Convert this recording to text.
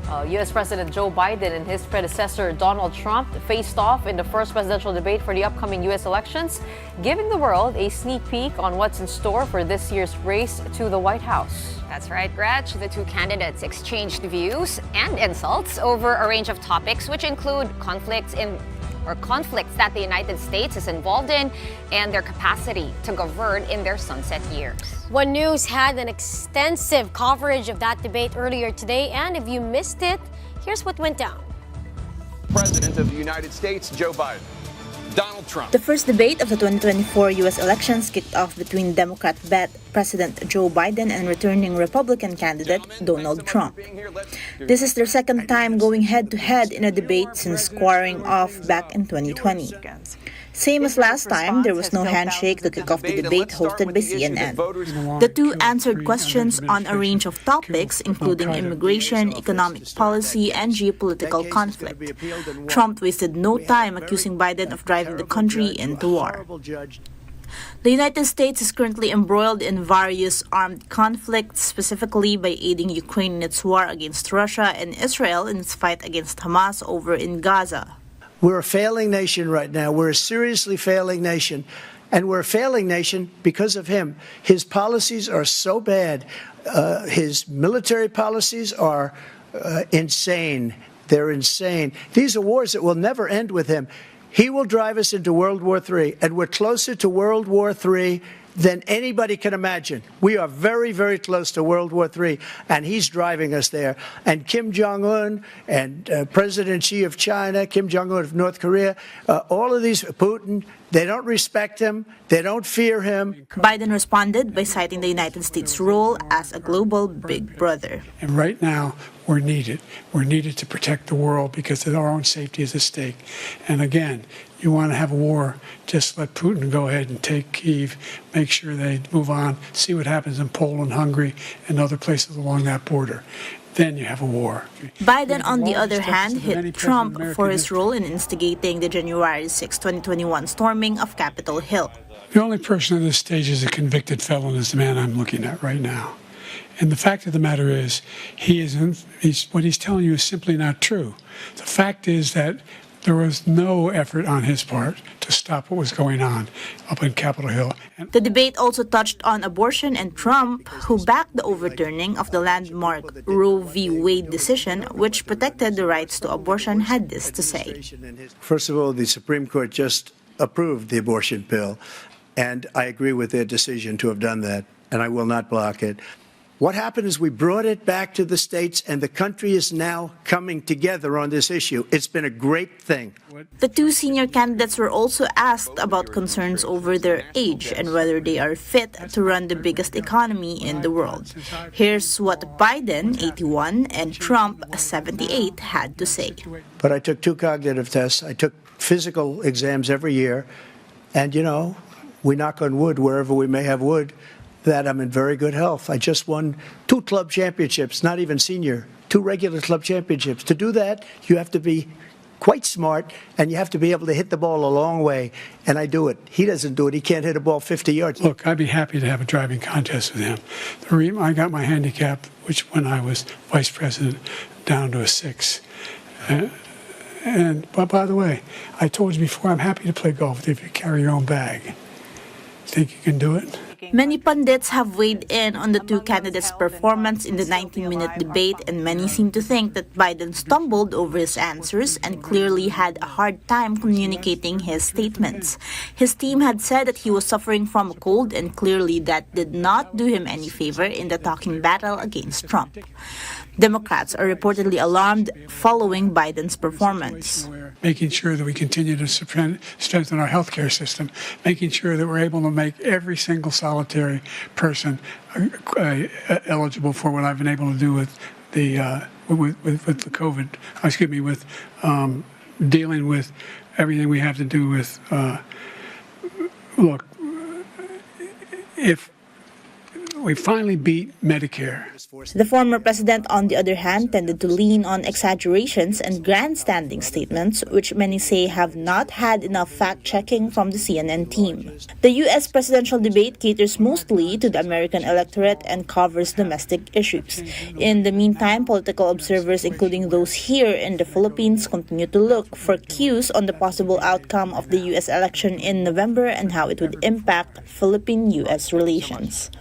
U.S. President Joe Biden and his predecessor Donald Trump faced off in the first presidential debate for the upcoming U.S. elections, giving the world a sneak peek on what's in store for this year's race to the White House. That's right, Gretch. The two candidates exchanged views and insults over a range of topics, which include conflicts that the United States is involved in and their capacity to govern in their sunset years. One News had an extensive coverage of that debate earlier today, and if you missed it, here's what went down. President of the United States, Joe Biden. Donald Trump. The first debate of the 2024 U.S. elections kicked off between Democrat President Joe Biden and returning Republican candidate Donald Trump. This is their second time going head-to-head in a debate since squaring off back in 2020. Same as last time, there was no handshake to kick off the debate hosted by CNN. The two answered questions on a range of topics, including immigration, economic policy, and geopolitical conflict. Trump wasted no time accusing Biden of driving the country into war. The United States is currently embroiled in various armed conflicts, specifically by aiding Ukraine in its war against Russia and Israel in its fight against Hamas over in Gaza. We're a failing nation right now. We're a seriously failing nation. And we're a failing nation because of him. His policies are so bad. His military policies are insane. They're insane. These are wars that will never end with him. He will drive us into World War III, and we're closer to World War III than anybody can imagine. We are very, very close to World War III, and he's driving us there. And Kim Jong-un and President Xi of China, Kim Jong-un of North Korea, all of these, Putin, they don't respect him. They don't fear him. Biden responded by citing the United States' role as a global big brother. And right now, we're needed. We're needed to protect the world because our own safety is at stake. And again, you want to have a war, just let Putin go ahead and take Kyiv, make sure they move on, see what happens in Poland, Hungary, and other places along that border. Then you have a war. Biden, on the other hand, hit Trump for his role in instigating the January 6, 2021 storming of Capitol Hill. The only person on this stage is a convicted felon is the man I'm looking at right now. And the fact of the matter is, what he's telling you is simply not true. The fact is that there was no effort on his part to stop what was going on up in Capitol Hill. The debate also touched on abortion and Trump, who backed the overturning of the landmark Roe v. Wade decision, which protected the rights to abortion, had this to say. First of all, the Supreme Court just approved the abortion bill, and I agree with their decision to have done that, and I will not block it. What happened is we brought it back to the states, and the country is now coming together on this issue. It's been a great thing. The two senior candidates were also asked about concerns over their age and whether they are fit to run the biggest economy in the world. Here's what Biden, 81, and Trump, 78, had to say. But I took 2 cognitive tests. I took physical exams every year. And, you know, we knock on wood wherever we may have wood, that I'm in very good health. I just won 2 club championships, not even senior, 2 regular club championships. To do that, you have to be quite smart, and you have to be able to hit the ball a long way, and I do it. He doesn't do it. He can't hit a ball 50 yards. Look, I'd be happy to have a driving contest with him. The reason I got my handicap, which when I was vice president, down to a 6. But by the way, I told you before, I'm happy to play golf if you carry your own bag. Think you can do it? Many pundits have weighed in on the two candidates' performance in the 19-minute debate, and many seem to think that Biden stumbled over his answers and clearly had a hard time communicating his statements. His team had said that he was suffering from a cold, and clearly that did not do him any favor in the talking battle against Trump. Democrats are reportedly alarmed following Biden's performance. Making sure that we continue to strengthen our healthcare system, making sure that we're able to make every single solitary person eligible for what I've been able to do with the COVID. With dealing with everything we have to do with. Look, if we finally beat Medicare. The former president, on the other hand, tended to lean on exaggerations and grandstanding statements, which many say have not had enough fact-checking from the CNN team. The U.S. presidential debate caters mostly to the American electorate and covers domestic issues. In the meantime, political observers, including those here in the Philippines, continue to look for cues on the possible outcome of the U.S. election in November and how it would impact Philippine-U.S. relations.